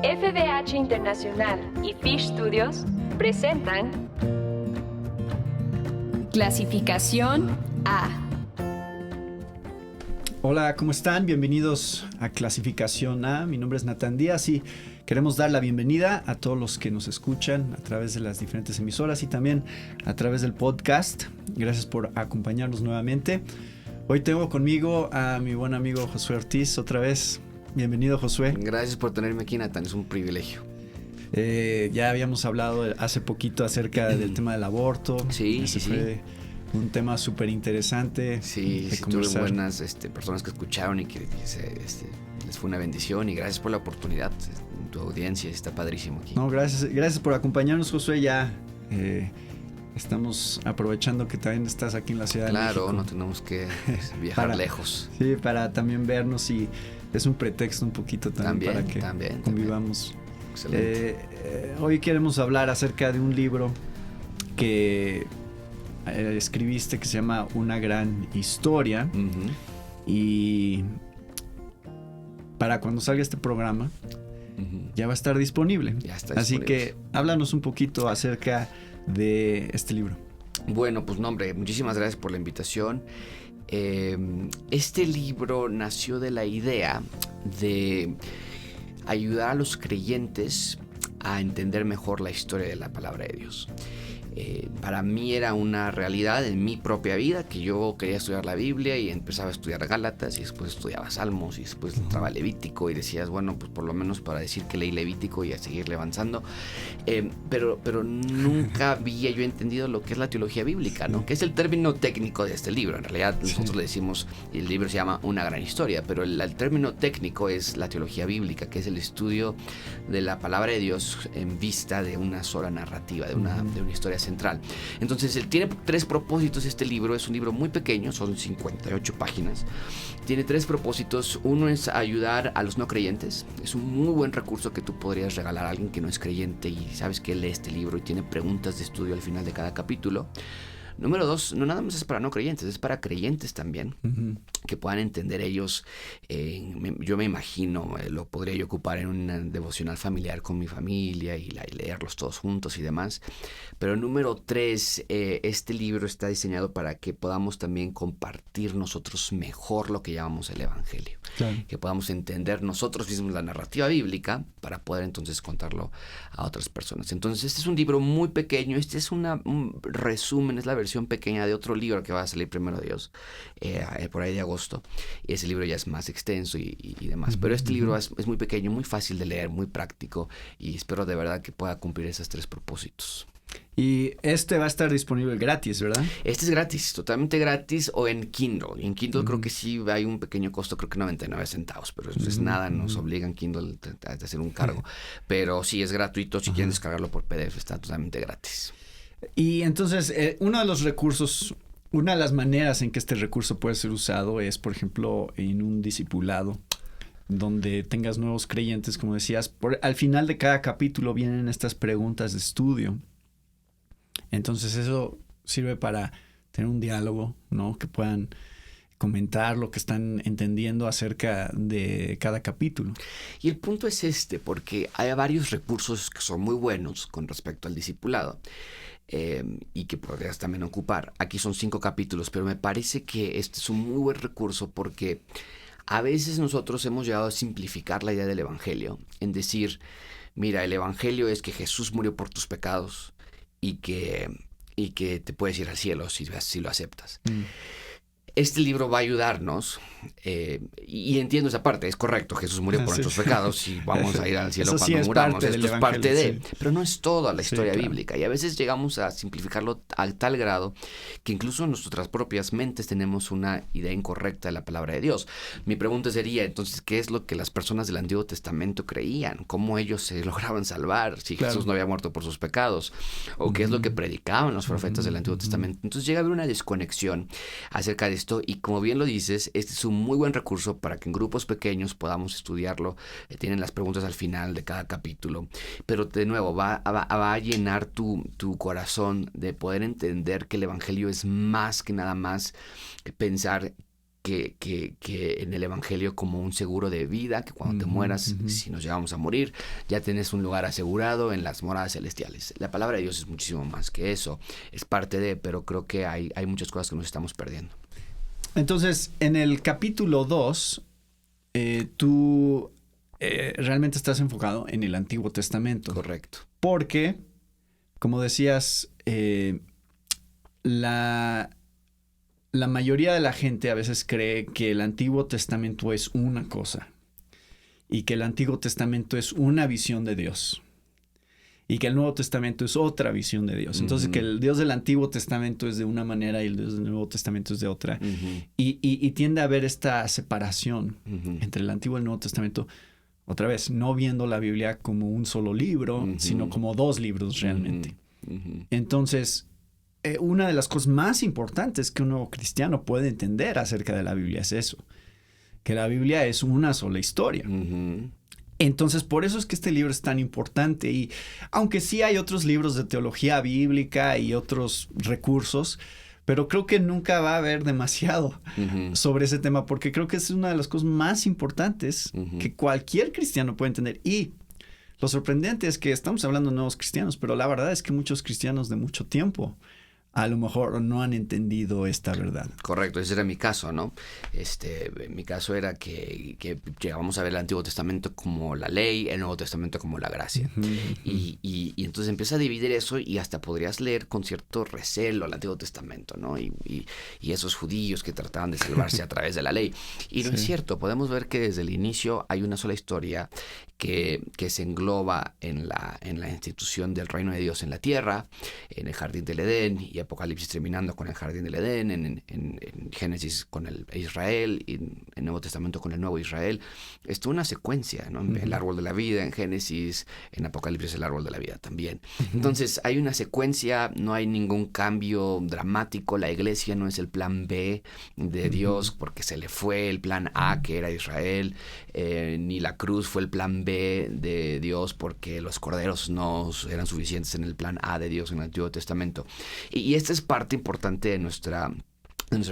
FDH Internacional y Fish Studios presentan Clasificación A. Hola, ¿cómo están? Bienvenidos a Clasificación A. Mi nombre es Natán Díaz y queremos dar la bienvenida a todos los que nos escuchan a través de las diferentes emisoras y también a través del podcast. Gracias por acompañarnos nuevamente. Hoy tengo conmigo a mi buen amigo Josué Ortiz otra vez. Bienvenido, Josué. Gracias por tenerme aquí, Natán. Es un privilegio. Ya habíamos hablado hace poquito acerca del tema del aborto. Sí. Fue un tema súper interesante. Sí, tuve buenas personas que escucharon y que les fue una bendición. Y gracias por la oportunidad. Tu audiencia está padrísimo aquí. No, gracias por acompañarnos, Josué. Ya estamos aprovechando que también estás aquí en la Ciudad de México. Claro, no tenemos que viajar lejos. Sí, para también vernos, y es un pretexto un poquito también para que convivamos. Excelente. Hoy queremos hablar acerca de un libro que escribiste que se llama Una gran historia. Uh-huh. Y para cuando salga este programa, ya va a estar disponible. Ya está Así disponible. que háblanos un poquito acerca de este libro. Bueno, pues no, hombre, muchísimas gracias por la invitación. Este libro nació de la idea de ayudar a los creyentes a entender mejor la historia de la palabra de Dios. Para mí era una realidad en mi propia vida que yo quería estudiar la Biblia y empezaba a estudiar Gálatas y después estudiaba Salmos y después entraba Levítico y decías, bueno, pues por lo menos para decir que leí Levítico y a seguirle avanzando. Pero nunca había yo entendido lo que es la teología bíblica, ¿no? Que es el término técnico de este libro. En realidad nosotros le decimos, el libro se llama Una gran historia, pero el término técnico es la teología bíblica, que es el estudio de la palabra de Dios en vista de una sola narrativa, de una historia central. Entonces él tiene 3 propósitos. Este libro es un libro muy pequeño, son 58 páginas. Tiene 3 propósitos. Uno es ayudar a los no creyentes. Es un muy buen recurso que tú podrías regalar a alguien que no es creyente y sabes que él lee este libro y tiene preguntas de estudio al final de cada capítulo. Número 2, no nada más es para no creyentes, es para creyentes también, que puedan entender ellos. Yo me imagino, lo podría yo ocupar en un devocional familiar con mi familia y leerlos todos juntos y demás. Pero número 3, este libro está diseñado para que podamos también compartir nosotros mejor lo que llamamos el Evangelio. Claro. Que podamos entender nosotros mismos la narrativa bíblica para poder entonces contarlo a otras personas. Entonces este es un libro muy pequeño, este es un resumen, es la versión pequeña de otro libro que va a salir primero Dios, por ahí de agosto. Y ese libro ya es más extenso y demás. Pero este libro es muy pequeño, muy fácil de leer, muy práctico y espero de verdad que pueda cumplir esos 3 propósitos. Y este va a estar disponible gratis, ¿verdad? Este es gratis, totalmente gratis, o en Kindle. Y en Kindle creo que sí hay un pequeño costo, creo que 99 centavos, pero eso es nada, nos obligan Kindle a hacer un cargo. Pero sí es gratuito, si quieren descargarlo por PDF, está totalmente gratis. Y entonces, uno de los recursos, una de las maneras en que este recurso puede ser usado es, por ejemplo, en un discipulado, donde tengas nuevos creyentes, como decías. Al final de cada capítulo vienen estas preguntas de estudio. Entonces eso sirve para tener un diálogo, ¿no? Que puedan comentar lo que están entendiendo acerca de cada capítulo. Y el punto es porque hay varios recursos que son muy buenos con respecto al discipulado. Y que podrías también ocupar. Aquí son 5 capítulos, pero me parece que este es un muy buen recurso porque a veces nosotros hemos llegado a simplificar la idea del Evangelio en decir, mira, el Evangelio es que Jesús murió por tus pecados y que te puedes ir al cielo si lo aceptas. Este libro va a ayudarnos, y entiendo esa parte, es correcto, Jesús murió por nuestros pecados y vamos a ir al cielo cuando muramos, esto es parte de, pero no es toda la historia bíblica, y a veces llegamos a simplificarlo a tal grado que incluso en nuestras propias mentes tenemos una idea incorrecta de la palabra de Dios. Mi pregunta sería, entonces, ¿qué es lo que las personas del Antiguo Testamento creían? ¿Cómo ellos se lograban salvar si Jesús no había muerto por sus pecados? ¿O qué es lo que predicaban los profetas del Antiguo Testamento? Entonces llega a haber una desconexión acerca de esto, y como bien lo dices, este es un muy buen recurso para que en grupos pequeños podamos estudiarlo. Tienen las preguntas al final de cada capítulo, pero de nuevo va a llenar tu corazón de poder entender que el Evangelio es más que nada más que pensar que en el Evangelio como un seguro de vida, que cuando te mueras, si nos llegamos a morir, ya tienes un lugar asegurado en las moradas celestiales. La palabra de Dios es muchísimo más que eso, es parte de, pero creo que hay muchas cosas que nos estamos perdiendo. Entonces, en el capítulo 2, tú realmente estás enfocado en el Antiguo Testamento. Correcto. Porque, como decías, la mayoría de la gente a veces cree que el Antiguo Testamento es una cosa y que el Antiguo Testamento es una visión de Dios y que el Nuevo Testamento es otra visión de Dios. Entonces, que el Dios del Antiguo Testamento es de una manera y el Dios del Nuevo Testamento es de otra. Y tiende a haber esta separación entre el Antiguo y el Nuevo Testamento. Otra vez, no viendo la Biblia como un solo libro, sino como dos libros realmente. Entonces, una de las cosas más importantes que un nuevo cristiano puede entender acerca de la Biblia es eso, que la Biblia es una sola historia. Entonces, por eso es que este libro es tan importante. Y aunque sí hay otros libros de teología bíblica y otros recursos, pero creo que nunca va a haber demasiado sobre ese tema, porque creo que es una de las cosas más importantes que cualquier cristiano puede entender. Y lo sorprendente es que estamos hablando de nuevos cristianos, pero la verdad es que muchos cristianos de mucho tiempo a lo mejor no han entendido esta verdad. Correcto, ese era mi caso, ¿no? Mi caso era que llegábamos a ver el Antiguo Testamento como la ley, el Nuevo Testamento como la gracia. Y entonces empieza a dividir eso y hasta podrías leer con cierto recelo el Antiguo Testamento, ¿no? Y esos judíos que trataban de salvarse a través de la ley. Y no es cierto, podemos ver que desde el inicio hay una sola historia que se engloba en la institución del reino de Dios en la tierra, en el jardín del Edén, y Apocalipsis terminando con el jardín del Edén, en Génesis con el Israel, y en el Nuevo Testamento con el nuevo Israel. Es toda una secuencia, ¿no? El árbol de la vida en Génesis, en Apocalipsis el árbol de la vida también. Entonces hay una secuencia, no hay ningún cambio dramático. La iglesia no es el plan B de Dios porque se le fue el plan A, que era Israel, ni la cruz fue el plan B de Dios porque los corderos no eran suficientes en el plan A de Dios en el Antiguo Testamento. Y esta es parte importante de nuestra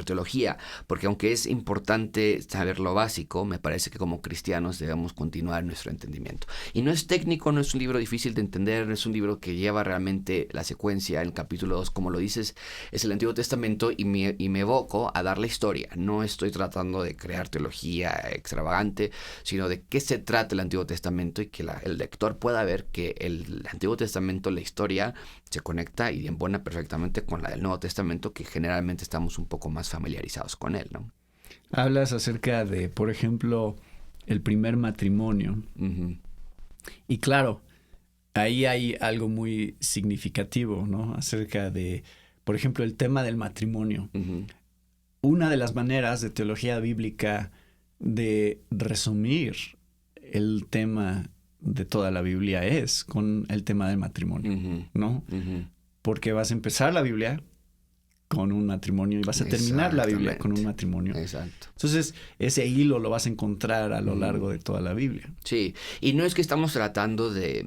teología, porque aunque es importante saber lo básico, me parece que como cristianos debemos continuar nuestro entendimiento. Y no es técnico, no es un libro difícil de entender, no es un libro que lleva realmente la secuencia. En el capítulo 2, como lo dices, es el Antiguo Testamento y me evoco a dar la historia. No estoy tratando de crear teología extravagante, sino de qué se trata el Antiguo Testamento y que el lector pueda ver que el Antiguo Testamento, la historia, se conecta y embona perfectamente con la del Nuevo Testamento, que generalmente estamos un poco más familiarizados con él, ¿no? Hablas acerca de, por ejemplo, el primer matrimonio. Y claro, ahí hay algo muy significativo, ¿no? Acerca de, por ejemplo, el tema del matrimonio. Una de las maneras de teología bíblica de resumir el tema de toda la Biblia es con el tema del matrimonio, ¿no? Porque vas a empezar la Biblia con un matrimonio y vas a terminar la Biblia con un matrimonio. Exacto. Entonces, ese hilo lo vas a encontrar a lo largo de toda la Biblia. Sí, y no es que estamos tratando de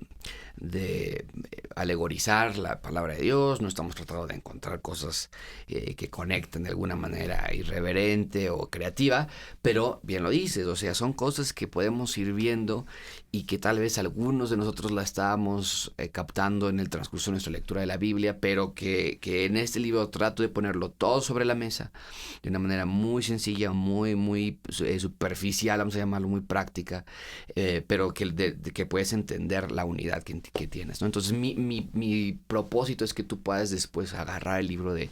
alegorizar la palabra de Dios, no estamos tratando de encontrar cosas que conecten de alguna manera irreverente o creativa, pero bien lo dices, o sea, son cosas que podemos ir viendo y que tal vez algunos de nosotros la estábamos captando en el transcurso de nuestra lectura de la Biblia, pero que en este libro trato de ponerlo todo sobre la mesa de una manera muy sencilla, muy superficial, vamos a llamarlo, muy práctica, pero que puedes entender la unidad que tienes, ¿no? Entonces mi propósito es que tú puedas después agarrar el libro de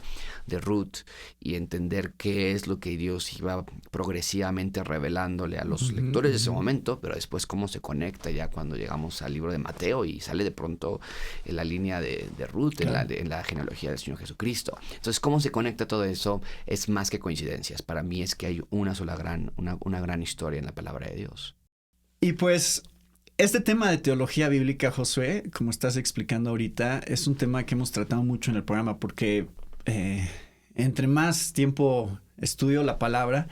Ruth y entender qué es lo que Dios iba progresivamente revelándole a los lectores de ese momento, pero después cómo se conecta ya cuando llegamos al libro de Mateo y sale de pronto en la línea de Ruth, claro, en la genealogía del Señor Jesucristo. Entonces, cómo se conecta todo eso es más que coincidencias. Para mí es que hay una gran historia en la palabra de Dios. Y pues este tema de teología bíblica, Josué, como estás explicando ahorita, es un tema que hemos tratado mucho en el programa porque entre más tiempo estudio la palabra,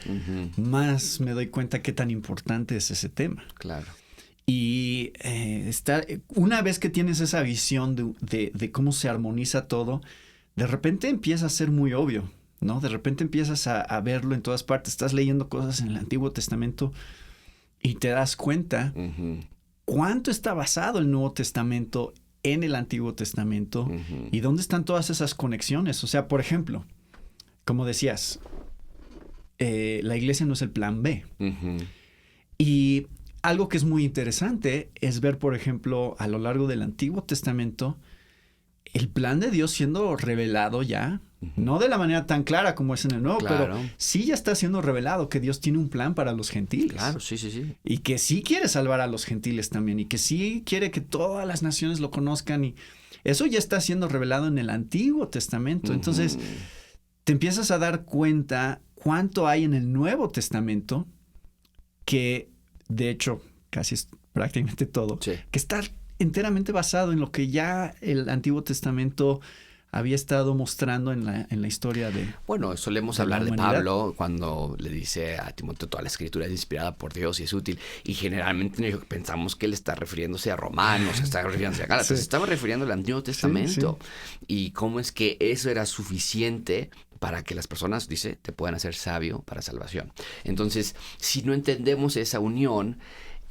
más me doy cuenta qué tan importante es ese tema. Claro. Y una vez que tienes esa visión de cómo se armoniza todo, de repente empieza a ser muy obvio, ¿no? De repente empiezas a verlo en todas partes. Estás leyendo cosas en el Antiguo Testamento y te das cuenta cuánto está basado el Nuevo Testamento en el Antiguo Testamento y dónde están todas esas conexiones. O sea, por ejemplo, como decías, la iglesia no es el plan B. Y algo que es muy interesante es ver, por ejemplo, a lo largo del Antiguo Testamento, el plan de Dios siendo revelado ya, no de la manera tan clara como es en el Nuevo, Claro. pero sí ya está siendo revelado que Dios tiene un plan para los gentiles. Claro, sí. Y que sí quiere salvar a los gentiles también, y que sí quiere que todas las naciones lo conozcan, y eso ya está siendo revelado en el Antiguo Testamento. Entonces, te empiezas a dar cuenta cuánto hay en el Nuevo Testamento, que de hecho casi es prácticamente todo, Sí. que está enteramente basado en lo que ya el Antiguo Testamento había estado mostrando en la historia de... Bueno, solemos de la hablar de humanidad. Pablo cuando le dice a Timoteo toda la escritura es inspirada por Dios y es útil. Y generalmente pensamos que él está refiriéndose a Romanos, está refiriéndose a Gálatas. Sí. Se estaba refiriendo al Antiguo Testamento. Y cómo es que eso era suficiente para que las personas, dice, te puedan hacer sabio para salvación. Entonces, si no entendemos esa unión,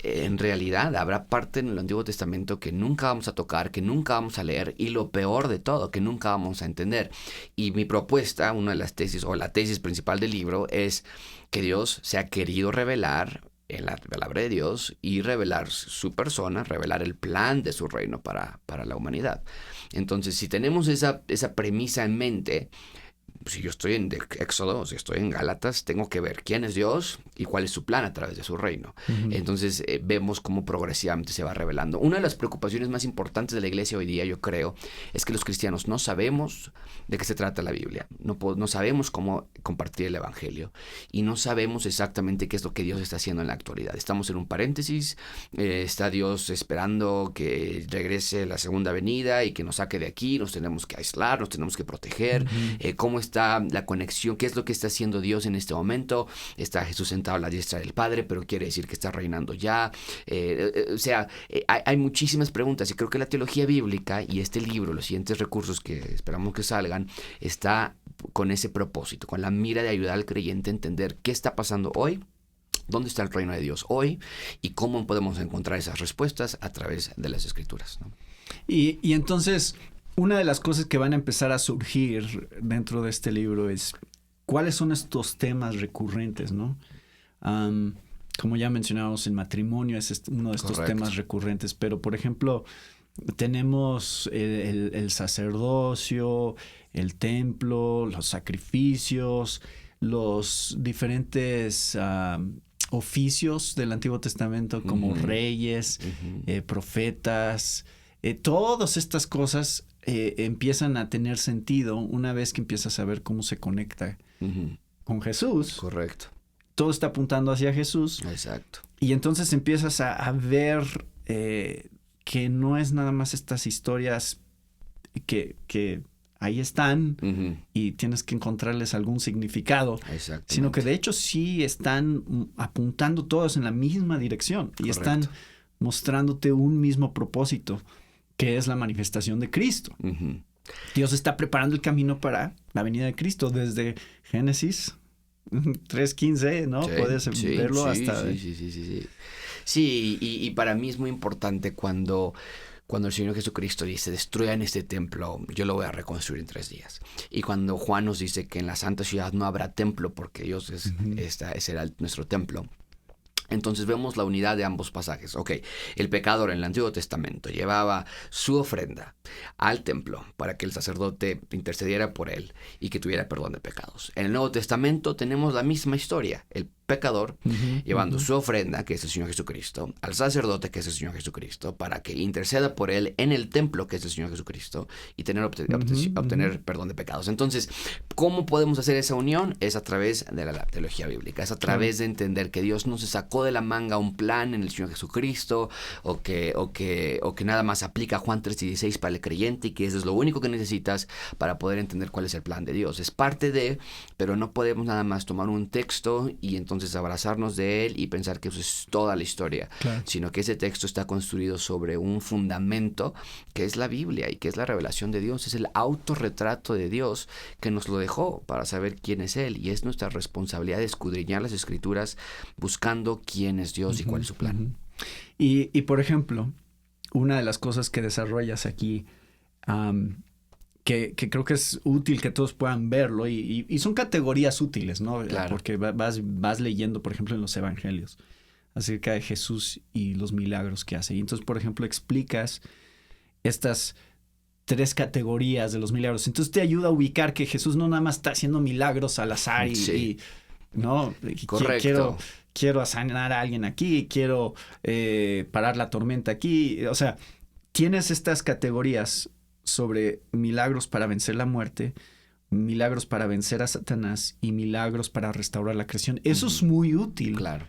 en realidad habrá parte en el Antiguo Testamento que nunca vamos a tocar, que nunca vamos a leer, y lo peor de todo, que nunca vamos a entender. Y mi propuesta, una de las tesis o la tesis principal del libro, es que Dios se ha querido revelar en la palabra de Dios y revelar su persona, revelar el plan de su reino para la humanidad. Entonces, si tenemos esa premisa en mente, si yo estoy en Éxodo, si estoy en Gálatas, tengo que ver quién es Dios y cuál es su plan a través de su reino. Entonces vemos cómo progresivamente se va revelando. Una de las preocupaciones más importantes de la iglesia hoy día, yo creo, es que los cristianos no sabemos de qué se trata la Biblia. No sabemos cómo compartir el evangelio y no sabemos exactamente qué es lo que Dios está haciendo en la actualidad. Estamos en un paréntesis, está Dios esperando que regrese la segunda venida y que nos saque de aquí, nos tenemos que aislar, nos tenemos que proteger. ¿Cómo está la conexión? ¿Qué es lo que está haciendo Dios en este momento? Está Jesús sentado a la diestra del Padre, pero quiere decir que está reinando ya. Hay muchísimas preguntas y creo que la teología bíblica y este libro, los siguientes recursos que esperamos que salgan, está con ese propósito, con la mira de ayudar al creyente a entender qué está pasando hoy, dónde está el reino de Dios hoy y cómo podemos encontrar esas respuestas a través de las Escrituras, ¿no? Y entonces, una de las cosas que van a empezar a surgir dentro de este libro es cuáles son estos temas recurrentes, ¿no? Como ya mencionábamos, el matrimonio es uno de estos Correcto. temas recurrentes, pero por ejemplo, tenemos el sacerdocio, el templo, los sacrificios, los diferentes oficios del Antiguo Testamento como reyes, profetas. Todas estas cosas empiezan a tener sentido una vez que empiezas a ver cómo se conecta con Jesús. Correcto. Todo está apuntando hacia Jesús. Exacto. Y entonces empiezas a ver que no es nada más estas historias que ahí están y tienes que encontrarles algún significado, sino que de hecho sí están apuntando todos en la misma dirección y están mostrándote un mismo propósito, que es la manifestación de Cristo. Dios está preparando el camino para la venida de Cristo desde Génesis 3:15, ¿no? Sí, Puedes verlo hasta... Sí, y para mí es muy importante cuando el Señor Jesucristo dice, destruyan este templo, yo lo voy a reconstruir en 3 días. Y cuando Juan nos dice que en la santa ciudad no habrá templo porque Dios será nuestro templo. Entonces vemos la unidad de ambos pasajes. Ok, el pecador en el Antiguo Testamento llevaba su ofrenda al templo para que el sacerdote intercediera por él y que tuviera perdón de pecados. En el Nuevo Testamento tenemos la misma historia. El pecador llevando su ofrenda, que es el Señor Jesucristo, al sacerdote, que es el Señor Jesucristo, para que interceda por él en el templo, que es el Señor Jesucristo, y obtener perdón de pecados. Entonces, ¿cómo podemos hacer esa unión? Es a través de la teología bíblica, es a través de entender que Dios no se sacó de la manga un plan en el Señor Jesucristo, o que nada más aplica Juan 3:16 para el creyente, y que eso es lo único que necesitas para poder entender cuál es el plan de Dios. Es parte de, pero no podemos nada más tomar un texto y entonces entonces abrazarnos de él y pensar que eso es toda la historia, Claro. sino que ese texto está construido sobre un fundamento que es la Biblia y que es la revelación de Dios, es el autorretrato de Dios que nos lo dejó para saber quién es Él, y es nuestra responsabilidad de escudriñar las Escrituras buscando quién es Dios y cuál es su plan. Y por ejemplo, una de las cosas que desarrollas aquí, que creo que es útil que todos puedan verlo, y son categorías útiles, ¿no? Claro. Porque vas leyendo, por ejemplo, en los evangelios acerca de Jesús y los milagros que hace. Y entonces, por ejemplo, explicas estas 3 categorías de los milagros. Entonces te ayuda a ubicar que Jesús no nada más está haciendo milagros al azar ¿no? Correcto. Quiero sanar a alguien aquí, quiero parar la tormenta aquí. O sea, tienes estas categorías sobre milagros para vencer la muerte, milagros para vencer a Satanás y milagros para restaurar la creación. Eso es muy útil. Claro.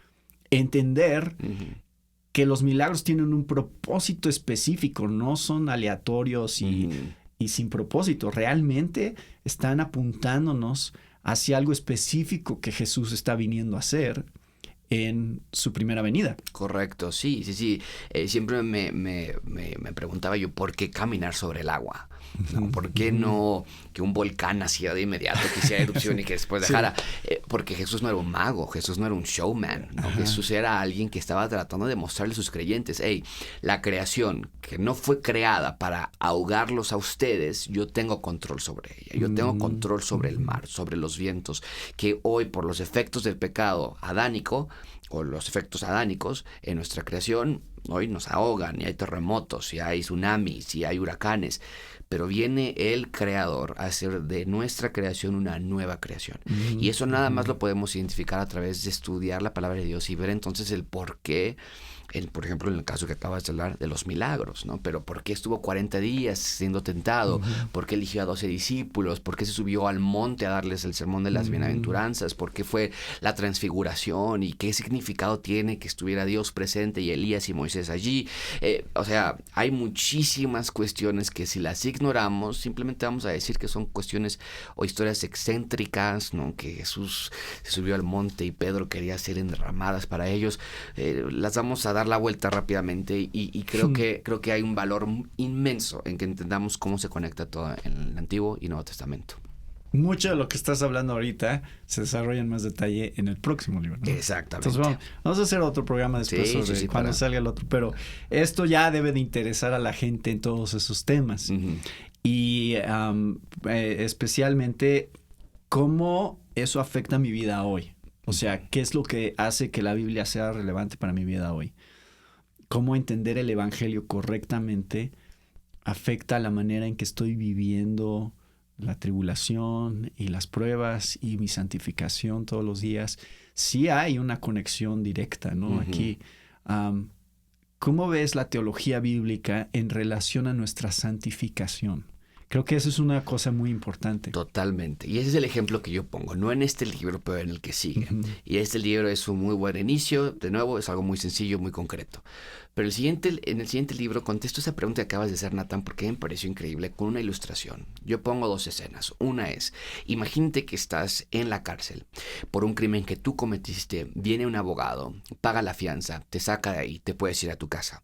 Entender que los milagros tienen un propósito específico, no son aleatorios y sin propósito. Realmente están apuntándonos hacia algo específico que Jesús está viniendo a hacer en su primera venida. Correcto, sí. Siempre me preguntaba yo, ¿por qué caminar sobre el agua? ¿No? ¿Por qué no que un volcán naciera de inmediato, que hiciera erupción y que después dejara? Porque Jesús no era un mago, Jesús no era un showman, ¿no? Jesús era alguien que estaba tratando de mostrarle a sus creyentes, la creación que no fue creada para ahogarlos a ustedes, yo tengo control sobre ella, yo tengo control sobre el mar, sobre los vientos, que hoy por los efectos del pecado adánico, o los efectos adánicos en nuestra creación, hoy nos ahogan, y hay terremotos, y hay tsunamis, y hay huracanes, pero viene el Creador a hacer de nuestra creación una nueva creación. Y eso nada más lo podemos identificar a través de estudiar la palabra de Dios y ver entonces el por qué, por ejemplo, en el caso que acabas de hablar de los milagros, ¿no? Pero ¿por qué estuvo 40 días siendo tentado? ¿Por qué eligió a 12 discípulos? ¿Por qué se subió al monte a darles el sermón de las bienaventuranzas? ¿Por qué fue la transfiguración? ¿Y qué significado tiene que estuviera Dios presente y Elías y Moisés allí? O sea, hay muchísimas cuestiones que si las ignoramos, simplemente vamos a decir que son cuestiones o historias excéntricas, ¿no? Que Jesús se subió al monte y Pedro quería ser enramadas para ellos. Las vamos a dar la vuelta rápidamente y creo que hay un valor inmenso en que entendamos cómo se conecta todo en el Antiguo y Nuevo Testamento. Mucho de lo que estás hablando ahorita se desarrolla en más detalle en el próximo libro, ¿no? Exactamente. Entonces vamos a hacer otro programa después sobre cuando salga el otro, pero esto ya debe de interesar a la gente en todos esos temas. Y especialmente cómo eso afecta mi vida hoy. O sea, ¿qué es lo que hace que la Biblia sea relevante para mi vida hoy? Cómo entender el Evangelio correctamente afecta la manera en que estoy viviendo la tribulación y las pruebas y mi santificación todos los días. Sí hay una conexión directa, ¿no? Aquí, ¿cómo ves la teología bíblica en relación a nuestra santificación? Creo que eso es una cosa muy importante. Totalmente. Y ese es el ejemplo que yo pongo, no en este libro, pero en el que sigue. Y este libro es un muy buen inicio. De nuevo, es algo muy sencillo, muy concreto. Pero en el siguiente libro contesto esa pregunta que acabas de hacer, Nathan, porque me pareció increíble, con una ilustración. Yo pongo 2 escenas. Una es, imagínate que estás en la cárcel por un crimen que tú cometiste, viene un abogado, paga la fianza, te saca de ahí, te puedes ir a tu casa.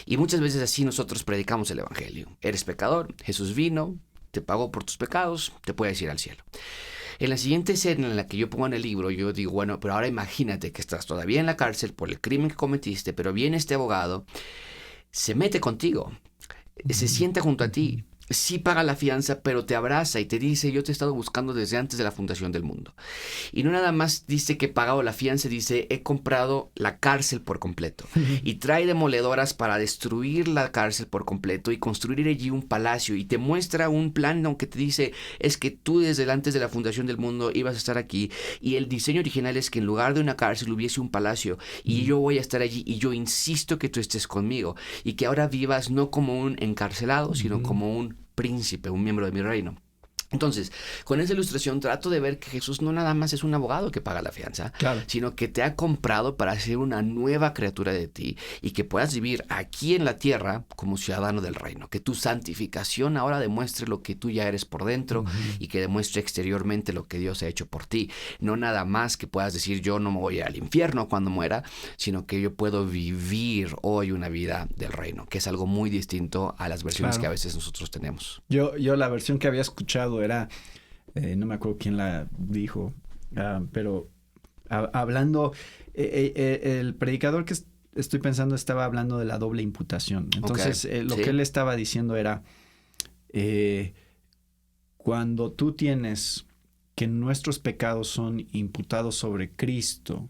Y muchas veces así nosotros predicamos el Evangelio. Eres pecador, Jesús vino, te pagó por tus pecados, te puedes ir al cielo. En la siguiente escena en la que yo pongo en el libro, yo digo, bueno, pero ahora imagínate que estás todavía en la cárcel por el crimen que cometiste, pero viene este abogado, se mete contigo, se sienta junto a ti, sí paga la fianza, pero te abraza y te dice, yo te he estado buscando desde antes de la fundación del mundo. Y no nada más dice que he pagado la fianza, dice, he comprado la cárcel por completo. Y trae demoledoras para destruir la cárcel por completo y construir allí un palacio. Y te muestra un plan, aunque te dice, es que tú desde antes de la fundación del mundo ibas a estar aquí. Y el diseño original es que en lugar de una cárcel hubiese un palacio. Y yo voy a estar allí y yo insisto que tú estés conmigo. Y que ahora vivas no como un encarcelado, sino como un príncipe, un miembro de mi reino. Entonces, con esa ilustración trato de ver que Jesús no nada más es un abogado que paga la fianza, Claro. sino que te ha comprado para ser una nueva criatura de ti y que puedas vivir aquí en la tierra como ciudadano del reino. Que tu santificación ahora demuestre lo que tú ya eres por dentro y que demuestre exteriormente lo que Dios ha hecho por ti. No nada más que puedas decir yo no me voy al infierno cuando muera, sino que yo puedo vivir hoy una vida del reino, que es algo muy distinto a las versiones que a veces nosotros tenemos. Yo la versión que había escuchado era, no me acuerdo quién la dijo, pero hablando, el predicador que estoy pensando estaba hablando de la doble imputación. Entonces, lo que él estaba diciendo era, cuando tú tienes que nuestros pecados son imputados sobre Cristo,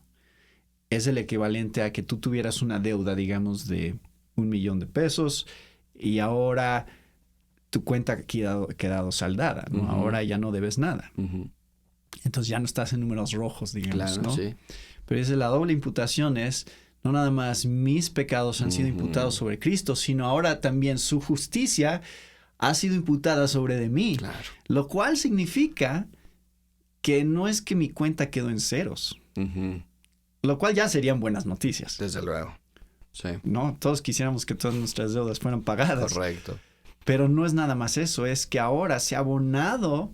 es el equivalente a que tú tuvieras una deuda, digamos, de $1,000,000 y ahora tu cuenta ha quedado saldada, ¿no? Ahora ya no debes nada. Entonces ya no estás en números rojos, digamos, claro, ¿no? Sí. Pero dice, la doble imputación es, no nada más mis pecados han sido imputados sobre Cristo, sino ahora también su justicia ha sido imputada sobre de mí. Claro. Lo cual significa que no es que mi cuenta quedó en ceros. Lo cual ya serían buenas noticias. Desde luego. Sí. ¿No? Todos quisiéramos que todas nuestras deudas fueran pagadas. Correcto. Pero no es nada más eso, es que ahora se ha abonado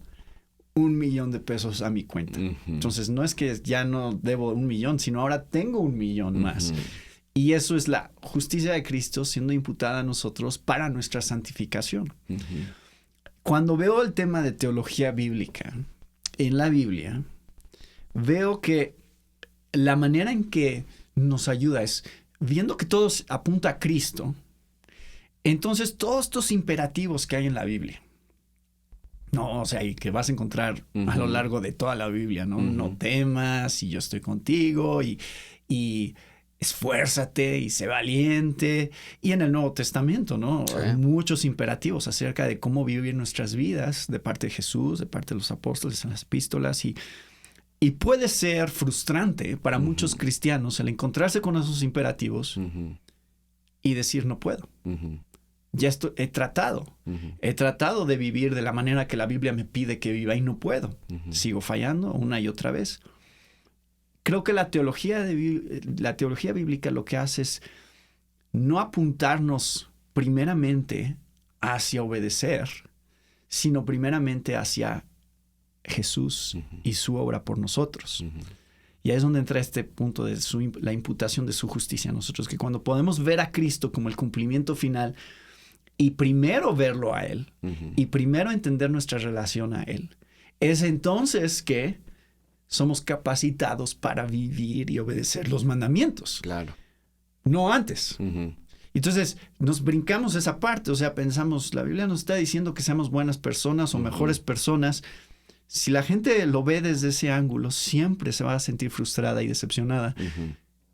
$1,000,000 a mi cuenta. Entonces no es que ya no debo 1,000,000, sino ahora tengo 1,000,000 más. Y eso es la justicia de Cristo siendo imputada a nosotros para nuestra santificación. Cuando veo el tema de teología bíblica en la Biblia, veo que la manera en que nos ayuda es viendo que todo apunta a Cristo. Entonces, todos estos imperativos que hay en la Biblia, no, o sea, y que vas a encontrar a lo largo de toda la Biblia, ¿no? No temas, y yo estoy contigo, y esfuérzate, y sé valiente. Y en el Nuevo Testamento, ¿no? Sí. Hay muchos imperativos acerca de cómo vivir nuestras vidas de parte de Jesús, de parte de los apóstoles en las epístolas, y puede ser frustrante para muchos cristianos el encontrarse con esos imperativos y decir, no puedo. Ya he tratado de vivir de la manera que la Biblia me pide que viva y no puedo. Sigo fallando una y otra vez. Creo que la teología bíblica lo que hace es no apuntarnos primeramente hacia obedecer, sino primeramente hacia Jesús y su obra por nosotros. Y ahí es donde entra este punto de la imputación de su justicia a nosotros, que cuando podemos ver a Cristo como el cumplimiento final y primero verlo a Él y primero entender nuestra relación a Él, es entonces que somos capacitados para vivir y obedecer los mandamientos. Claro. No antes. Entonces nos brincamos esa parte, o sea, pensamos, la Biblia nos está diciendo que seamos buenas personas o mejores personas. Si la gente lo ve desde ese ángulo, siempre se va a sentir frustrada y decepcionada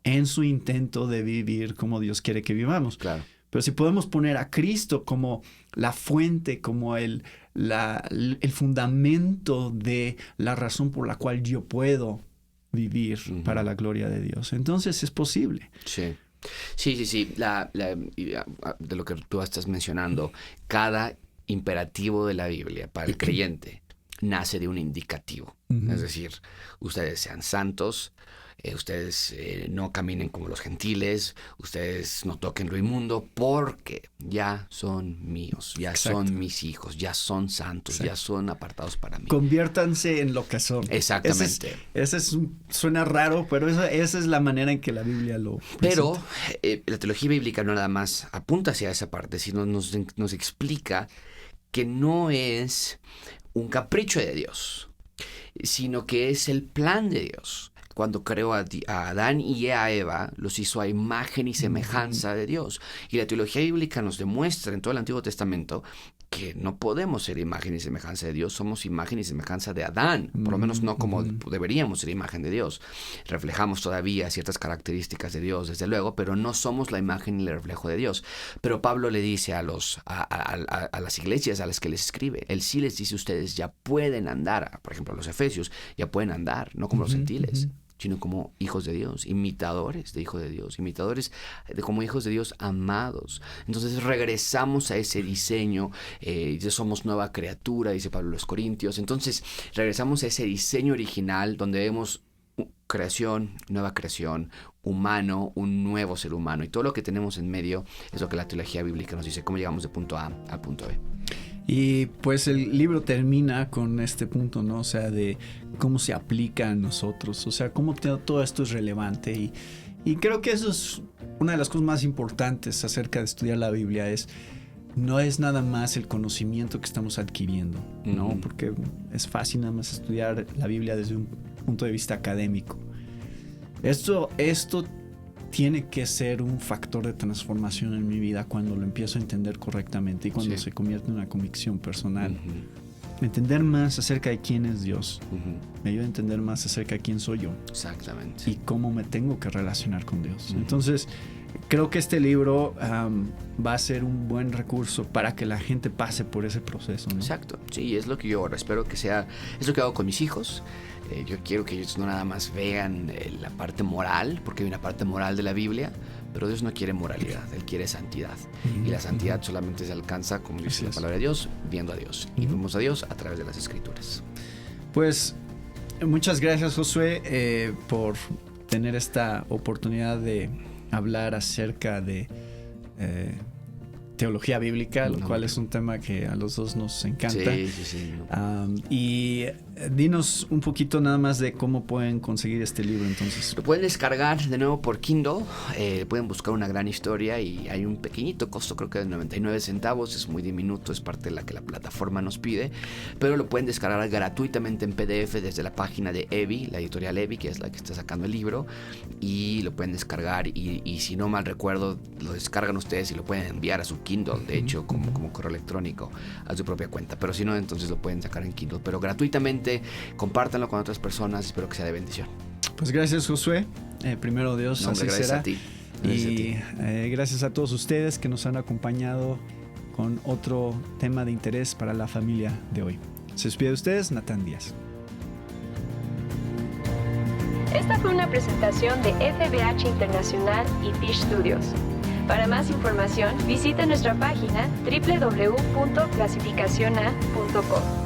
en su intento de vivir como Dios quiere que vivamos. Claro. Pero si podemos poner a Cristo como la fuente, como el fundamento de la razón por la cual yo puedo vivir para la gloria de Dios, entonces es posible. Sí. Sí. De lo que tú estás mencionando, cada imperativo de la Biblia para el creyente nace de un indicativo. Es decir, ustedes sean santos, ustedes no caminen como los gentiles, ustedes no toquen lo inmundo, porque ya son míos, ya son mis hijos, ya son santos, ya son apartados para mí. Conviértanse en lo que son. Exactamente. Suena raro, pero esa es la manera en que la Biblia lo presenta. Pero la teología bíblica no nada más apunta hacia esa parte, sino nos explica que no es un capricho de Dios, sino que es el plan de Dios. Cuando creó a Adán y a Eva, los hizo a imagen y semejanza de Dios. Y la teología bíblica nos demuestra en todo el Antiguo Testamento que no podemos ser imagen y semejanza de Dios, somos imagen y semejanza de Adán, por lo menos no como deberíamos ser imagen de Dios. Reflejamos todavía ciertas características de Dios, desde luego, pero no somos la imagen y el reflejo de Dios. Pero Pablo le dice a las iglesias a las que les escribe, él sí les dice, ustedes ya pueden andar, por ejemplo a los Efesios, ya pueden andar, no como los gentiles. sino como hijos de Dios, imitadores de hijos de Dios, imitadores como hijos de Dios amados. Entonces regresamos a ese diseño, ya somos nueva criatura, dice Pablo a los Corintios. Entonces regresamos a ese diseño original donde vemos creación, nueva creación, humano, un nuevo ser humano. Y todo lo que tenemos en medio es lo que la teología bíblica nos dice, cómo llegamos de punto A al punto B. Y pues el libro termina con este punto, ¿no? O sea, de cómo se aplica a nosotros, o sea, cómo todo esto es relevante. Y creo que eso es una de las cosas más importantes acerca de estudiar la Biblia, no es nada más el conocimiento que estamos adquiriendo, ¿no? Uh-huh. Porque es fácil nada más estudiar la Biblia desde un punto de vista académico. Esto tiene que ser un factor de transformación en mi vida cuando lo empiezo a entender correctamente y cuando se convierte en una convicción personal. Uh-huh. Entender más acerca de quién es Dios Uh-huh. me ayuda a entender más acerca de quién soy yo Exactamente. y cómo me tengo que relacionar con Dios. Uh-huh. Entonces, creo que este libro va a ser un buen recurso para que la gente pase por ese proceso, ¿no? Exacto, sí, es lo que yo ahora espero que sea, es lo que hago con mis hijos. Yo quiero que ellos no nada más vean la parte moral, porque hay una parte moral de la Biblia, pero Dios no quiere moralidad, Él quiere santidad. Y la santidad solamente se alcanza, como dice la palabra de Dios, viendo a Dios. Y vemos a Dios a través de las Escrituras. Pues muchas gracias, Josué, por tener esta oportunidad de hablar acerca de teología bíblica, lo cual es un tema que a los dos nos encanta. Sí. Y dinos un poquito nada más de cómo pueden conseguir este libro entonces. Lo pueden descargar de nuevo por Kindle, pueden buscar Una Gran Historia y hay un pequeñito costo, creo que de 99 centavos, es muy diminuto, es parte de la que la plataforma nos pide, pero lo pueden descargar gratuitamente en PDF desde la página de EBI, la editorial EBI, que es la que está sacando el libro, y lo pueden descargar y si no mal recuerdo, lo descargan ustedes y lo pueden enviar a su Kindle, de hecho, como correo electrónico a su propia cuenta, pero si no, entonces lo pueden sacar en Kindle, pero gratuitamente. Compártanlo con otras personas, espero que sea de bendición. Pues gracias, Josué, primero Dios, así gracias será. A ti. Y gracias a todos ustedes que nos han acompañado con otro tema de interés para la familia de hoy. Se despide de ustedes, Natán Díaz. Esta fue una presentación de FBH Internacional y Fish Studios. Para más información, visita nuestra página www.clasificaciona.com.